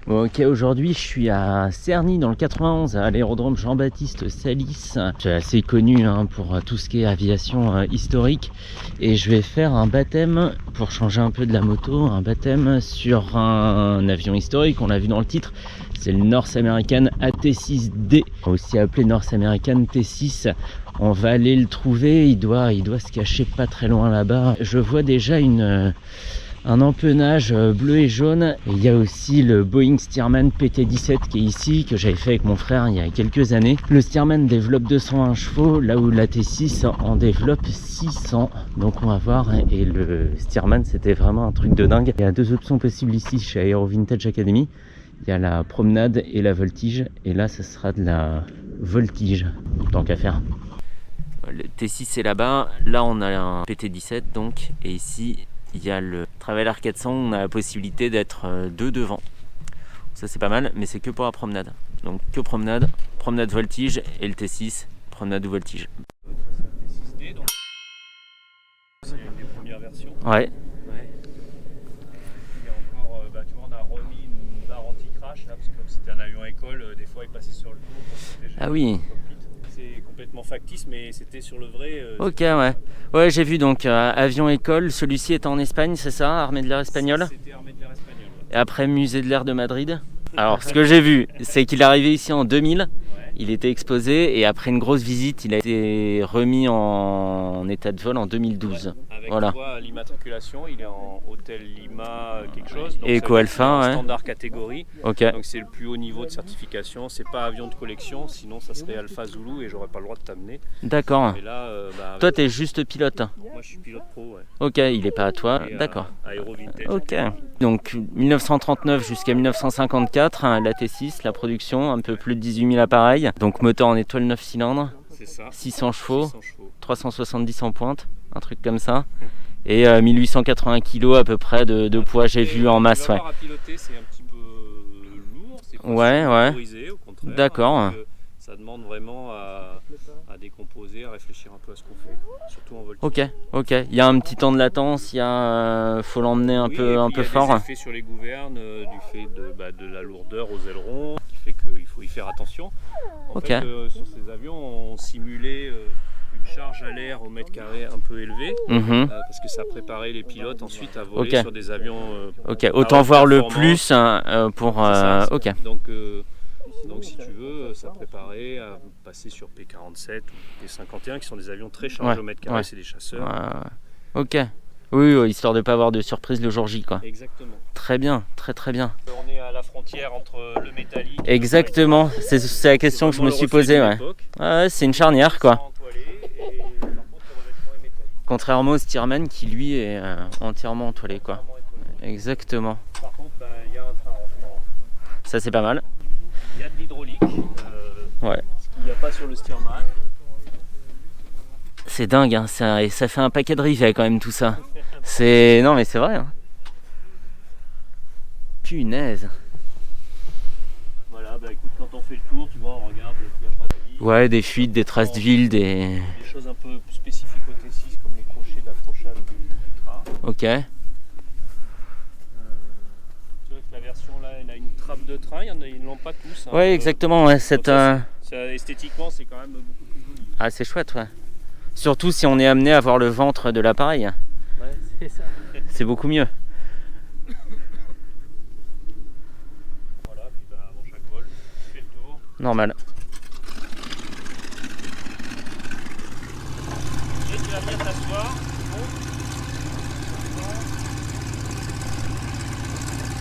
Bon, ok, aujourd'hui je suis à Cerny dans le 91 à l'aérodrome Jean-Baptiste Salis. Je suis assez connu pour tout ce qui est aviation historique et je vais faire un baptême pour changer un peu de la moto, un baptême sur un avion historique, on l'a vu dans le titre. C'est le North American AT6D, aussi appelé North American T6. On va aller le trouver, il doit se cacher pas très loin là-bas. Je vois déjà un empennage bleu et jaune. Et il y a aussi le Boeing Stearman PT-17 qui est ici, que j'avais fait avec mon frère il y a quelques années. Le Stearman développe 220 chevaux, là où la T6 en développe 600. Donc on va voir. Et le Stearman, c'était vraiment un truc de dingue. Il y a deux options possibles ici chez Aero Vintage Academy. Il y a la promenade et la voltige. Et là, ça sera de la voltige, tant qu'à faire. Le T6 est là-bas. Là, on a un PT-17 donc. Et ici, il y a le Traveller 400, on a la possibilité d'être deux devant. Ça c'est pas mal, mais c'est que pour la promenade. Donc que promenade, promenade voltige et le T6, promenade ou voltige. T6D, donc c'est une des premières versions. Ouais. Il y a encore, tu vois, on a remis une barre anti-crash là, parce que comme c'était un avion école, des fois il passait sur le dos pour protéger. Ah oui. C'est complètement factice, mais c'était sur le vrai. Ok, ouais. Ouais, j'ai vu donc avion école. Celui-ci est en Espagne, c'est ça, Armée de l'air espagnole. C'était Armée de l'air espagnole. Ouais. Et après Musée de l'air de Madrid. Alors, ce que j'ai vu, c'est qu'il est arrivé ici en 2000. Il était exposé et après une grosse visite, il a été remis en état de vol en 2012. Ouais, avec voilà. Tu vois, l'immatriculation, il est en hôtel Lima quelque chose. Donc Eco Alpha, ouais. Standard catégorie. Ok. Donc c'est le plus haut niveau de certification. C'est pas avion de collection, sinon ça serait Alpha Zulu et j'aurais pas le droit de t'amener. D'accord. Et là, toi, t'es juste pilote. Moi, je suis pilote pro. Ouais. Ok, il est pas à toi. Et, d'accord. Aero Vintage. Ok. Donc 1939 jusqu'à 1954, la T6, la production, un peu plus de 18 000 appareils. Donc moteur en étoile 9 cylindres, c'est ça. 600 chevaux, 600 chevaux, 370 en pointe, un truc comme ça. Et 1880 kg à peu près de poids, j'ai vu en masse. Ouais. À piloter, c'est un petit peu lourd, c'est pas ouais. Au contraire. D'accord. Ça demande vraiment à décomposer, à réfléchir un peu à ce qu'on fait, surtout en voltige. Ok. Il y a un petit temps de latence, faut l'emmener un peu fort. Il y a des effets sur les gouvernes, du fait de la lourdeur aux ailerons, qui fait qu'il faut y faire attention. En fait, sur ces avions, on simulait une charge à l'air au mètre carré un peu élevée, parce que ça préparait les pilotes ensuite à voler sur des avions. Autant voir le plus pour. Donc si tu veux, ça préparait à passer sur P47 ou P51 qui sont des avions très chargés au mètre carré, c'est des chasseurs. Ok. Oui, histoire de ne pas avoir de surprise le jour J, quoi. Exactement. Très bien, très bien. On est à la frontière entre le métallique. Exactement, c'est la question que je me suis posée. Ouais, c'est une charnière, quoi. Contrairement au Stearman qui lui est entièrement entoilé, quoi. Exactement. Par contre, il y a un train rentrant. Ça c'est pas mal. Il y a de l'hydraulique, ouais. Ce qu'il n'y a pas sur le Stearman. C'est dingue, hein, ça fait un paquet de rivets quand même tout ça. Non mais c'est vrai. Hein. Punaise. Voilà, écoute, quand on fait le tour, tu vois, on regarde qu'il n'y a pas d'avis. Ouais, des fuites, des traces d'huile, des choses un peu spécifiques au T6 comme les crochets d'accrochage du train. Ok. Tu vois que la version là, elle a une trappe de train, ils ne l'ont pas tous. Ouais, exactement. Ouais, esthétiquement, c'est quand même beaucoup plus joli. Ah, c'est chouette, ouais. Surtout si on est amené à voir le ventre de l'appareil. Ouais, c'est ça. C'est beaucoup mieux. Voilà, puis avant chaque vol, tu fais le tour. Normal. Et tu vas venir t'asseoir.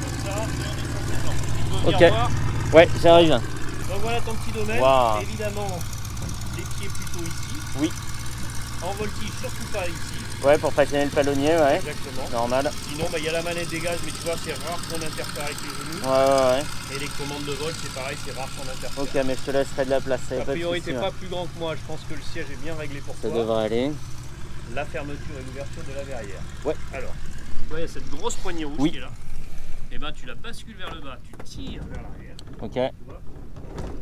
Comme ça, et on est Ok. Ouais, j'arrive. Donc voilà ton petit domaine. Wow. Évidemment, les pieds plutôt ici. Oui. En voltige, surtout pas ici. Ouais, pour pas gêner le palonnier, ouais. Exactement. Normal. Sinon, il y a la manette des gaz, mais tu vois, c'est rare qu'on interfère avec les genoux. Ouais. Et les commandes de vol, c'est pareil, c'est rare qu'on interfère. Ok, mais je te laisserai de la place. A priori, t'es pas plus grand que moi. Je pense que le siège est bien réglé pour toi. Ça devrait aller. La fermeture et l'ouverture de la verrière. Ouais. Alors, tu vois, il y a cette grosse poignée rouge qui est là. Et tu la bascules vers le bas, tu tires vers l'arrière. Ok. Tu vois,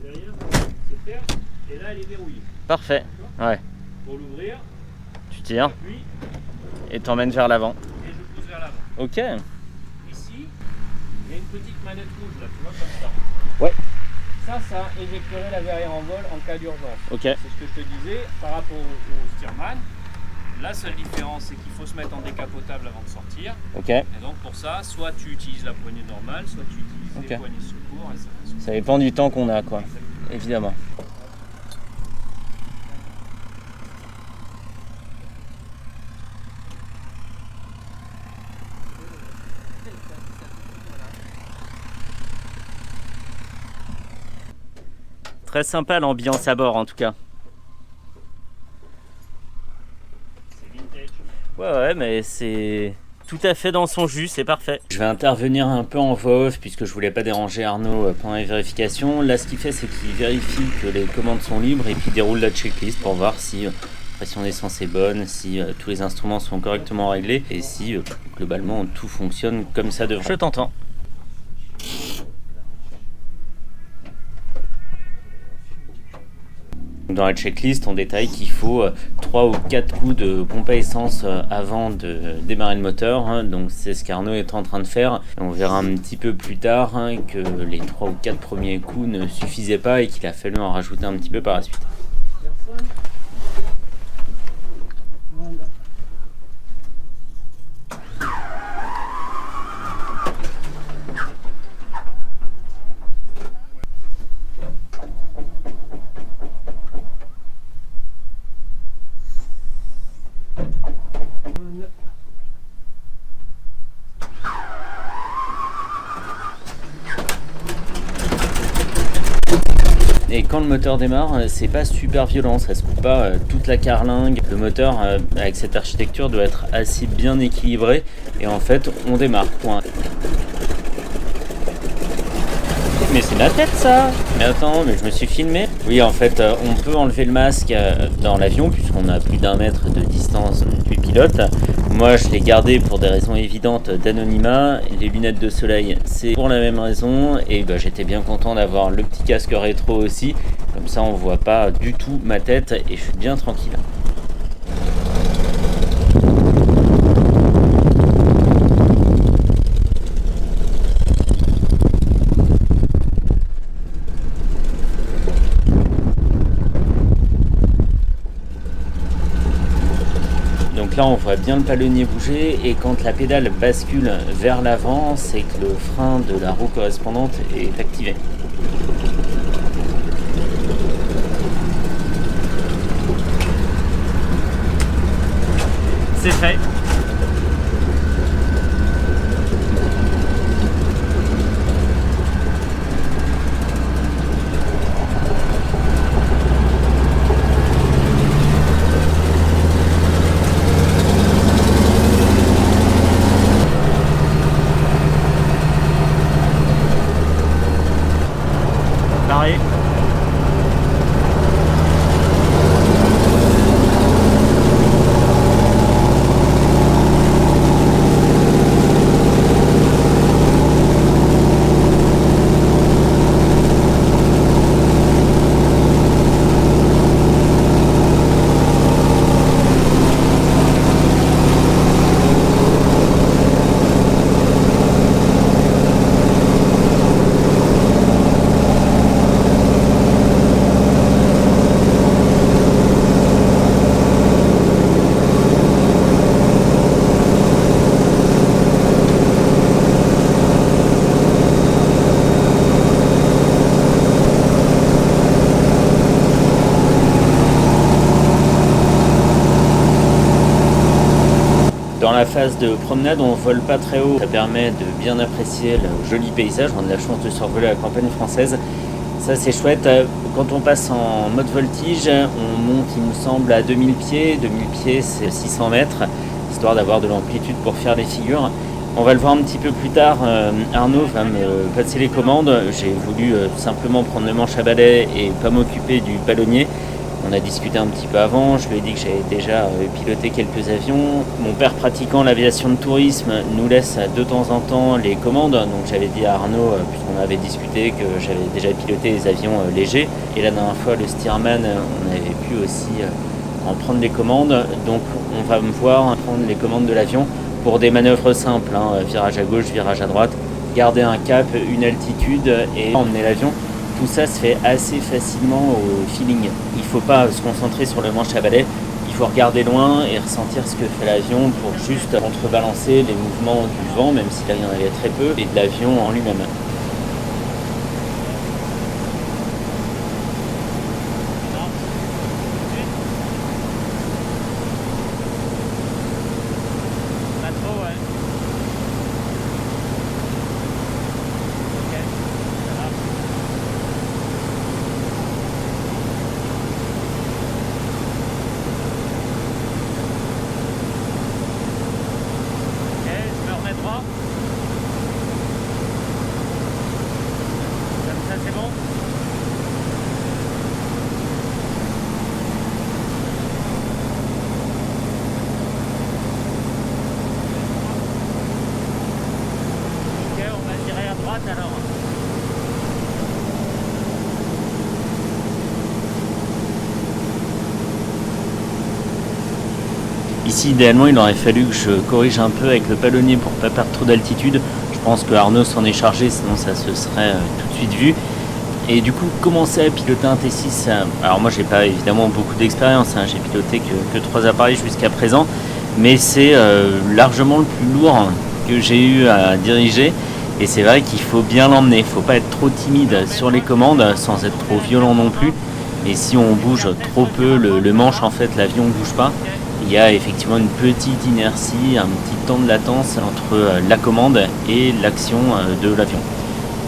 derrière, c'est ferme. Et là, elle est verrouillée. Parfait. Ouais. Pour l'ouvrir, tu tires. Et t'emmènes vers l'avant. Et je pousse vers l'avant. Ok. Ici, Il y a une petite manette rouge là, tu vois, comme ça. Ouais. Ça éjecterait la verrière en vol en cas d'urgence. Ok. C'est ce que je te disais par rapport au Stearman. La seule différence, c'est qu'il faut se mettre en décapotable avant de sortir. Ok. Et donc pour ça, soit tu utilises la poignée normale, soit tu utilises les poignées secours. Et ça dépend du temps qu'on a, quoi. Exactement. Évidemment. Très sympa l'ambiance à bord en tout cas. C'est vintage. Ouais, mais c'est tout à fait dans son jus, c'est parfait. Je vais intervenir un peu en voix off puisque je voulais pas déranger Arnaud pendant les vérifications. Là, ce qu'il fait, c'est qu'il vérifie que les commandes sont libres et puis il déroule la checklist pour voir si la pression d'essence est bonne, si tous les instruments sont correctement réglés et si globalement tout fonctionne comme ça devrait. Je t'entends. Dans la checklist, on détaille qu'il faut 3 ou 4 coups de pompe à essence avant de démarrer le moteur. Donc c'est ce qu'Arnaud est en train de faire. On verra un petit peu plus tard que les 3 ou 4 premiers coups ne suffisaient pas et qu'il a fallu en rajouter un petit peu par la suite. Et quand le moteur démarre, c'est pas super violent, ça se coupe pas toute la carlingue. Le moteur, avec cette architecture, doit être assez bien équilibré. Et en fait, on démarre, point. Mais c'est ma tête ça! Mais attends, mais je me suis filmé. Oui, en fait, on peut enlever le masque dans l'avion puisqu'on a plus d'1 mètre de distance du pilote. Moi, je l'ai gardé pour des raisons évidentes d'anonymat. Les lunettes de soleil, c'est pour la même raison. Et bah, j'étais bien content d'avoir le petit casque rétro aussi. Comme ça, on voit pas du tout ma tête et je suis bien tranquille. Donc là on voit bien le palonnier bouger et quand la pédale bascule vers l'avant, c'est que le frein de la roue correspondante est activé. C'est fait. Pareil. Dans la phase de promenade, on vole pas très haut. Ça permet de bien apprécier le joli paysage. On a de la chance de survoler la campagne française. Ça, c'est chouette. Quand on passe en mode voltige, on monte, il me semble, à 2000 pieds. 2000 pieds, c'est 600 mètres, histoire d'avoir de l'amplitude pour faire les figures. On va le voir un petit peu plus tard. Arnaud va me passer les commandes. J'ai voulu simplement prendre le manche à balai et pas m'occuper du palonnier. On a discuté un petit peu avant, je lui ai dit que j'avais déjà piloté quelques avions. Mon père pratiquant l'aviation de tourisme nous laisse de temps en temps les commandes. Donc j'avais dit à Arnaud, puisqu'on avait discuté, que j'avais déjà piloté les avions légers. Et la dernière fois, le Stearman, on avait pu aussi en prendre les commandes. Donc on va me voir prendre les commandes de l'avion pour des manœuvres simples, virage à gauche, virage à droite. garder un cap, une altitude et emmener l'avion. Tout ça se fait assez facilement au feeling. Il ne faut pas se concentrer sur le manche à balai, il faut regarder loin et ressentir ce que fait l'avion pour juste contrebalancer les mouvements du vent, même s'il y en avait très peu, et de l'avion en lui-même. Ici, idéalement, il aurait fallu que je corrige un peu avec le palonnier pour pas perdre trop d'altitude. Je pense que Arnaud s'en est chargé, sinon ça se serait tout de suite vu. Et du coup, commencer à piloter un T6, alors moi j'ai pas évidemment beaucoup d'expérience, j'ai piloté que 3 appareils jusqu'à présent, mais c'est largement le plus lourd que j'ai eu à diriger. Et c'est vrai qu'il faut bien l'emmener, il ne faut pas être trop timide sur les commandes sans être trop violent non plus. Et si on bouge trop peu le manche, en fait l'avion ne bouge pas. Il y a effectivement une petite inertie, un petit temps de latence entre la commande et l'action de l'avion.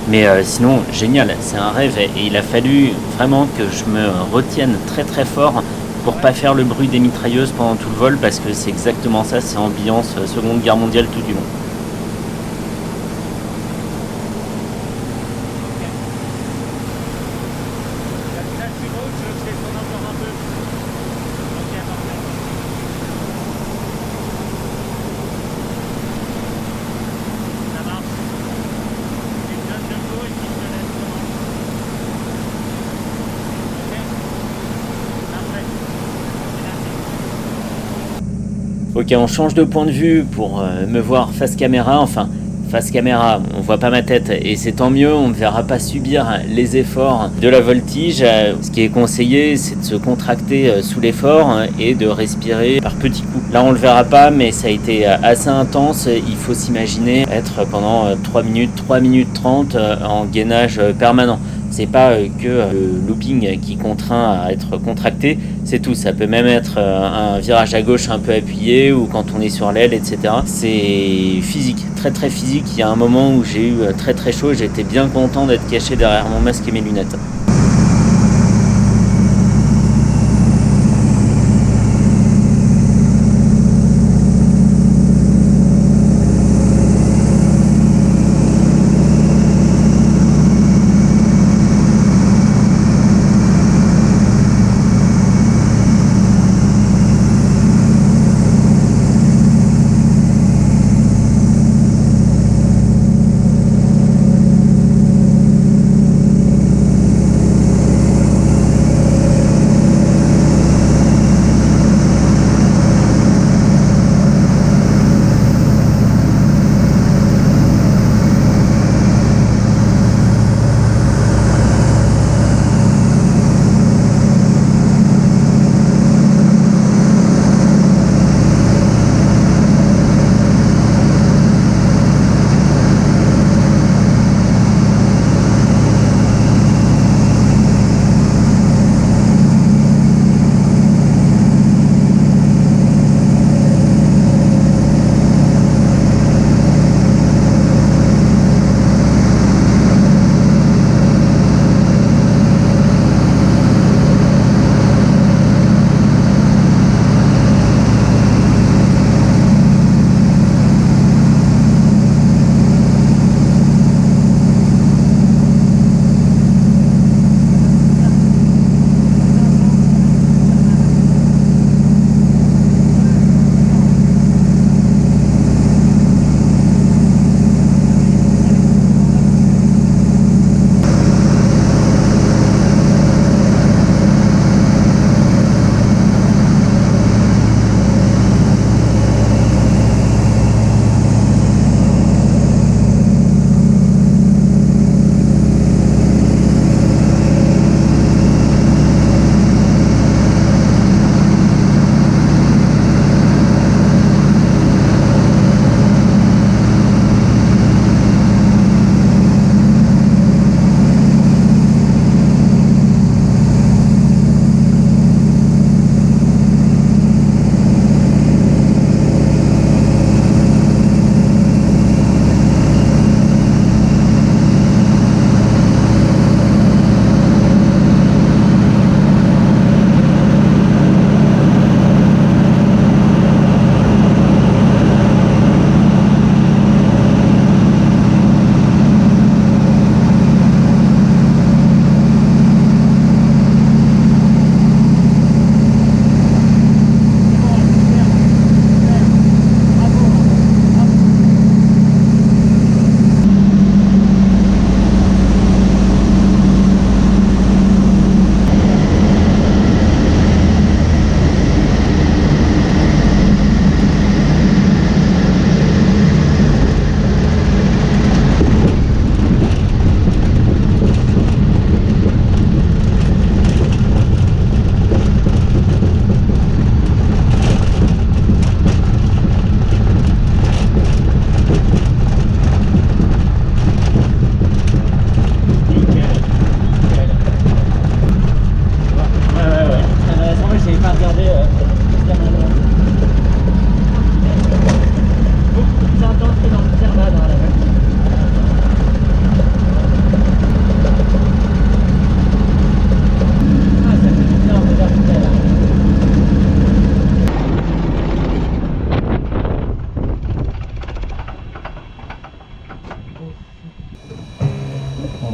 Mais sinon, génial, c'est un rêve et il a fallu vraiment que je me retienne très très fort pour pas faire le bruit des mitrailleuses pendant tout le vol parce que c'est exactement ça, c'est ambiance Seconde Guerre mondiale tout du long. Ok, on change de point de vue pour me voir face caméra, enfin face caméra, on voit pas ma tête et c'est tant mieux, on ne verra pas subir les efforts de la voltige. Ce qui est conseillé, c'est de se contracter sous l'effort et de respirer par petits coups. Là on le verra pas, mais ça a été assez intense, il faut s'imaginer être pendant 3 minutes 30 en gainage permanent. C'est pas que le looping qui contraint à être contracté, c'est tout. Ça peut même être un virage à gauche un peu appuyé ou quand on est sur l'aile, etc. C'est physique, très très physique. Il y a un moment où j'ai eu très très chaud, j'étais bien content d'être caché derrière mon masque et mes lunettes.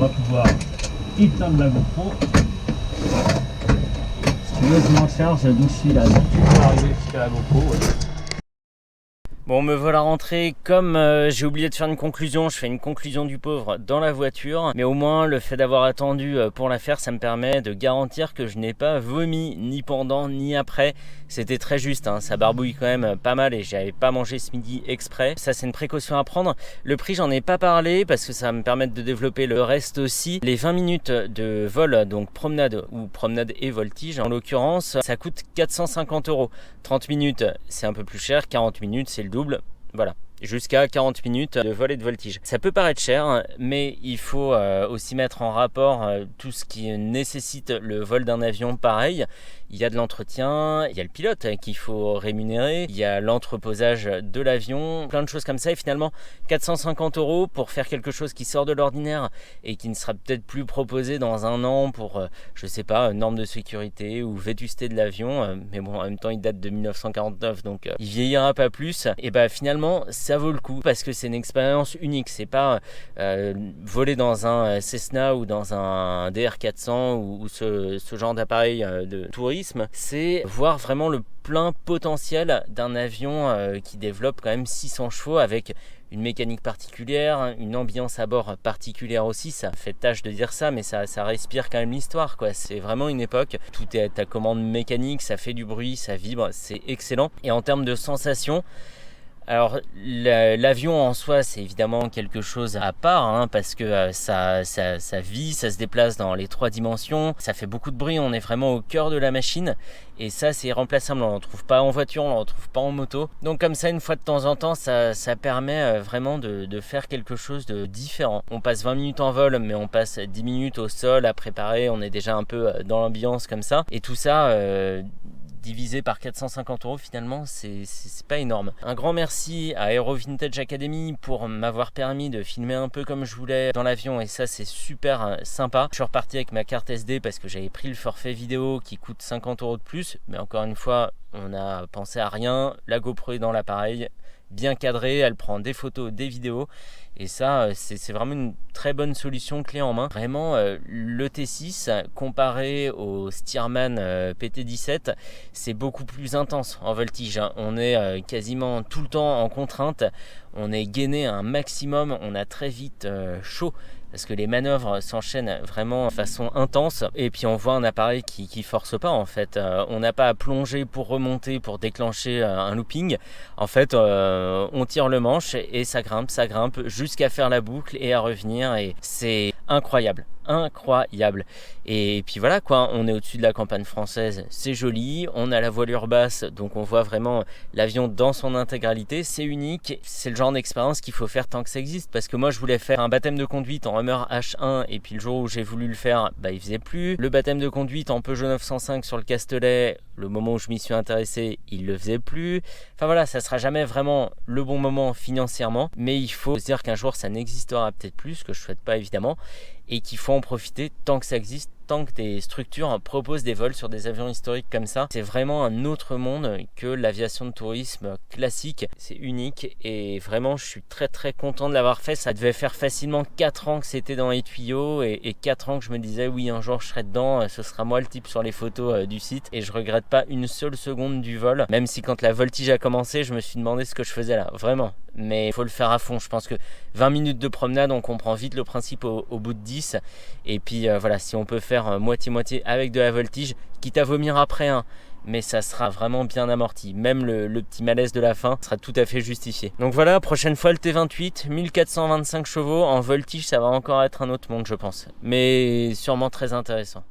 va pouvoir éteindre la GoPro. Si tu veux, je m'en charge d'où je suis là. Donc tu peux arriver jusqu'à la GoPro. Ouais. Bon, me voilà rentré. Comme j'ai oublié de faire une conclusion, je fais une conclusion du pauvre dans la voiture. Mais au moins, le fait d'avoir attendu pour la faire, ça me permet de garantir que je n'ai pas vomi ni pendant ni après. C'était très juste, hein. Ça barbouille quand même pas mal et j'avais pas mangé ce midi exprès. Ça, c'est une précaution à prendre. Le prix, j'en ai pas parlé parce que ça va me permettre de développer le reste aussi. Les 20 minutes de vol, donc promenade ou promenade et voltige, en l'occurrence, ça coûte 450 €. 30 minutes, c'est un peu plus cher. 40 minutes, c'est le double. Voilà. Jusqu'à 40 minutes de vol et de voltige. Ça peut paraître cher, mais il faut aussi mettre en rapport tout ce qui nécessite le vol d'un avion pareil. Il y a de l'entretien, il y a le pilote qu'il faut rémunérer, il y a l'entreposage de l'avion, plein de choses comme ça. Et finalement, 450 € pour faire quelque chose qui sort de l'ordinaire et qui ne sera peut-être plus proposé dans un an pour, je sais pas, normes de sécurité ou vétusté de l'avion. Mais bon, en même temps, il date de 1949, donc il vieillira pas plus. Et bah finalement, ça vaut le coup parce que c'est une expérience unique. C'est pas voler dans un Cessna ou dans un DR400 ou ce genre d'appareil de tourisme. C'est voir vraiment le plein potentiel d'un avion qui développe quand même 600 chevaux avec une mécanique particulière, une ambiance à bord particulière aussi. Ça fait tâche de dire ça, mais ça respire quand même l'histoire, quoi. C'est vraiment une époque. Tout est à commande mécanique, ça fait du bruit, ça vibre, c'est excellent. Et en termes de sensations, alors l'avion en soi, c'est évidemment quelque chose à part, hein, parce que ça vit, ça se déplace dans les 3 dimensions, ça fait beaucoup de bruit, on est vraiment au cœur de la machine et ça c'est irremplaçable, on ne le retrouve pas en voiture, on ne le retrouve pas en moto. Donc comme ça, une fois de temps en temps, ça permet vraiment de faire quelque chose de différent. On passe 20 minutes en vol, mais on passe 10 minutes au sol à préparer, on est déjà un peu dans l'ambiance comme ça. Et tout ça divisé par 450 €, finalement, c'est pas énorme. Un grand merci à Aero Vintage Academy pour m'avoir permis de filmer un peu comme je voulais dans l'avion, et ça c'est super sympa. Je suis reparti avec ma carte SD parce que j'avais pris le forfait vidéo qui coûte 50 € de plus, mais encore une fois, on a pensé à rien. La GoPro est dans l'appareil, bien cadrée, elle prend des photos, des vidéos, et ça c'est vraiment une très bonne solution clé en main. Vraiment, le T6 comparé au Stearman PT17, c'est beaucoup plus intense en voltige, hein. On est quasiment tout le temps en contrainte, on est gainé un maximum, on a très vite chaud parce que les manœuvres s'enchaînent vraiment de façon intense, et puis on voit un appareil qui force pas en fait. On n'a pas à plonger pour remonter, pour déclencher un looping. En fait, on tire le manche et ça grimpe jusqu'à faire la boucle et à revenir, et c'est incroyable. Et puis voilà quoi, on est au-dessus de la campagne française, c'est joli, on a la voilure basse, donc on voit vraiment l'avion dans son intégralité, c'est unique, c'est le genre d'expérience qu'il faut faire tant que ça existe, parce que moi je voulais faire un baptême de conduite en Hummer H1, et puis le jour où j'ai voulu le faire, il faisait plus. Le baptême de conduite en Peugeot 905 sur le Castellet, le moment où je m'y suis intéressé, il le faisait plus. Enfin voilà, ça sera jamais vraiment le bon moment financièrement, mais il faut se dire qu'un jour ça n'existera peut-être plus, ce que je souhaite pas évidemment, et qu'il faut en profiter tant que ça existe, tant que des structures proposent des vols sur des avions historiques comme ça. C'est vraiment un autre monde que l'aviation de tourisme classique. C'est unique et vraiment je suis très très content de l'avoir fait. Ça devait faire facilement 4 ans que c'était dans les tuyaux et 4 ans que je me disais oui, un jour je serai dedans, ce sera moi le type sur les photos du site, et je regrette pas une seule seconde du vol, même si quand la voltige a commencé je me suis demandé ce que je faisais là, vraiment. Mais il faut le faire à fond. Je pense que 20 minutes de promenade, on comprend vite le principe au bout de 10. Et puis voilà, si on peut faire moitié-moitié avec de la voltige, quitte à vomir après, hein, mais ça sera vraiment bien amorti. Même le petit malaise de la fin sera tout à fait justifié. Donc voilà, prochaine fois le T28, 1425 chevaux. En voltige, ça va encore être un autre monde, je pense. Mais sûrement très intéressant.